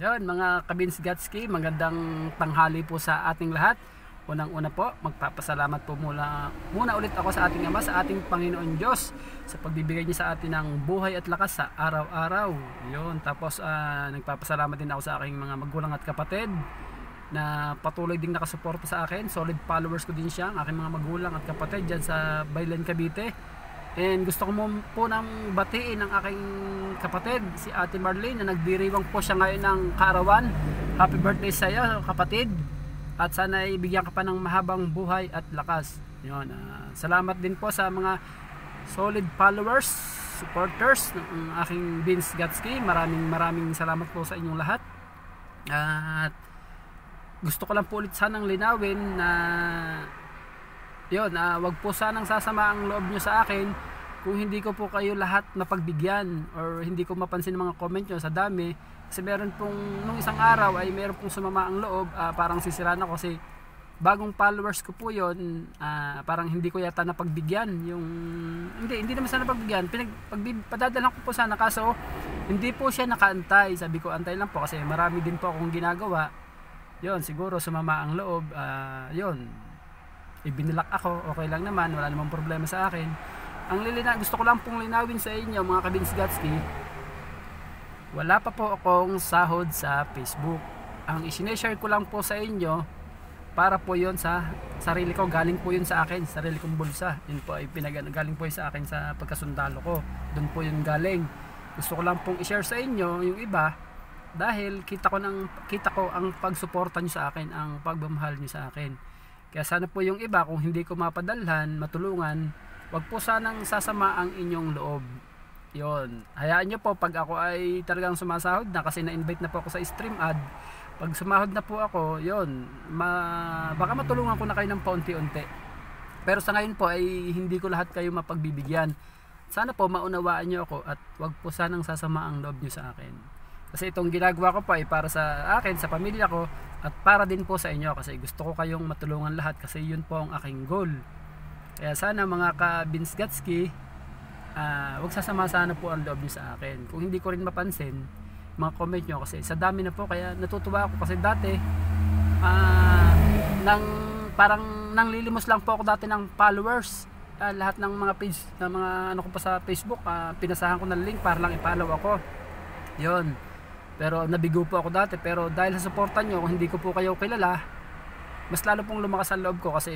Yan mga Kabins Gatski, magandang tanghali po sa ating lahat. Unang-una po, magpapasalamat po muna ulit ako sa ating Ama, sa ating Panginoon Diyos sa pagbibigay niya sa atin ng buhay at lakas sa araw-araw. Yun, tapos nagpapasalamat din ako sa aking mga magulang at kapatid na patuloy ding nakasuporta sa akin. Solid followers ko din siya, ang aking mga magulang at kapatid dyan sa Baylan, Cavite. And gusto ko po nang batiin ang aking kapatid, si Ate Marlene, na nagdiriwang po siya ngayon ng kaarawan. Happy birthday sa iyo, kapatid. At sana ibigyan ka pa ng mahabang buhay at lakas. Yun, salamat din po sa mga solid followers, supporters ng aking Vince Gatski. Maraming salamat po sa inyong lahat. At gusto ko lang po ulit sanang linawin na yun, wag po sanang sasama ang loob nyo sa akin kung hindi ko po kayo lahat napagbigyan or hindi ko mapansin ang mga comment nyo sa dami. Kasi meron pong, nung isang araw ay meron pong sumama ang loob, parang sisiraan ako kasi bagong followers ko po yun, parang hindi ko yata napagbigyan yung, hindi naman sana napagbigyan, padadalan ko po sana, kaso hindi po siya nakaantay. Sabi ko antay lang po kasi marami din po akong ginagawa. Yun, siguro sumama ang loob, yun, ibinilak ako, okay lang naman, wala namang problema sa akin. Gusto ko lang pong linawin sa inyo mga Kabins Gatski, wala pa po akong sahod sa Facebook. Ang isineshare ko lang po sa inyo para po yon sa sarili ko, galing po yun sa akin, sarili kong bulsa. Yun po ay galing po yun sa akin sa pagkasundalo ko, doon po yun galing. Gusto ko lang pong i-share sa inyo yung iba dahil kita ko ang pagsuporta nyo sa akin, ang pagmamahal nyo sa akin. Kaya sana po yung iba, kung hindi ko mapadalhan, matulungan, wag po sanang sasama ang inyong loob. Yon, hayaan nyo po pag ako ay talagang sumasahod na, kasi na-invite na po ako sa stream ad. Pag sumahod na po ako, yon, baka matulungan ko na kayo ng paunti-unti. Pero sa ngayon po ay hindi ko lahat kayo mapagbibigyan. Sana po maunawaan nyo ako at wag po sanang sasama ang loob nyo sa akin. Kasi itong ginagawa ko pa ay para sa akin, sa pamilya ko, at para din po sa inyo, kasi gusto ko kayong matulungan lahat, kasi yun po ang aking goal. Kaya sana mga ka-Vince Gatski, wag sasama sana po ang loob nyo sa akin. Kung hindi ko rin mapansin, mga comment nyo, kasi sa dami na po, kaya natutuwa ako kasi dati parang nanglilimos lang po ako dati ng followers. Lahat ng mga page, ng mga ano ko pa sa Facebook, pinasahan ko ng link para lang i-follow ako. Yun. Pero nabigo po ako dati, pero dahil sa suporta nyo, kung hindi ko po kayo kilala, mas lalo pong lumakas ang loob ko, kasi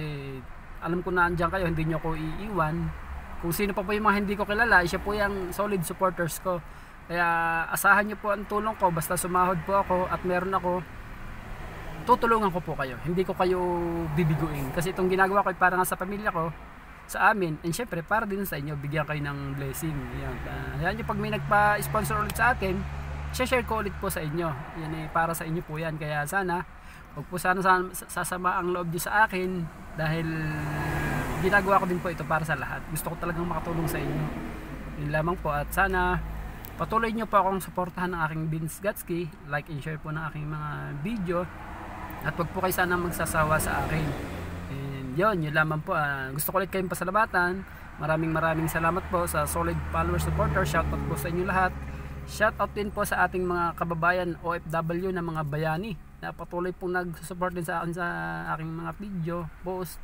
alam ko na andyan kayo, hindi nyo ko iiwan. Kung sino pa po yung mga hindi ko kilala, siya po yung solid supporters ko. Kaya asahan nyo po ang tulong ko, basta sumahod po ako at meron ako, tutulungan ko po kayo, hindi ko kayo bibiguin. Kasi itong ginagawa ko ay para nga sa pamilya ko, sa amin, and syempre para din sa inyo, bigyan kayo ng blessing. Yan nyo, pag may nagpa-sponsor ulit sa atin, share ko ulit po sa inyo. Yan eh, para sa inyo po yan. Kaya sana, huwag po sana sasama ang loob nyo sa akin, dahil ginagawa ko din po ito para sa lahat. Gusto ko talagang makatulong sa inyo. Yun lamang po, at sana patuloy nyo po akong suportahan ng aking Vince Gatski, like and share po ng aking mga video, at huwag po kayo sana magsasawa sa akin. And yun lamang po. Gusto ko ulit kayong pasalamatan. Maraming salamat po sa solid follower supporter. Shoutout po sa inyo lahat. Shoutout din po sa ating mga kababayan OFW na mga bayani na patuloy pong nag-support din sa akin sa aking mga video, post.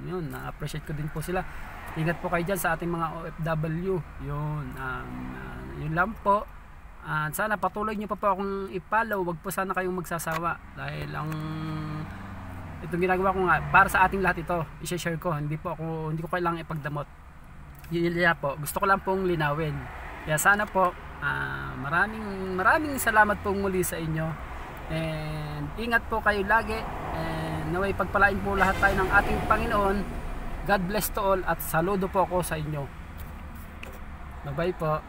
Yun, na-appreciate ko din po sila. Ingat po kayo dyan sa ating mga OFW. Yun, yun lang po. Sana patuloy nyo pa po akong i-follow. Wag po sana kayong magsasawa, dahil itong ginagawa ko nga para sa ating lahat ito, i-share ko. Hindi ko kailangang ipagdamot. Yun po, gusto ko lang pong linawin. Kaya sana po, maraming salamat po muli sa inyo, and ingat po kayo lagi, and naway pagpalain po lahat tayo ng ating Panginoon. God bless to all, at saludo po ako sa inyo. Bye bye po.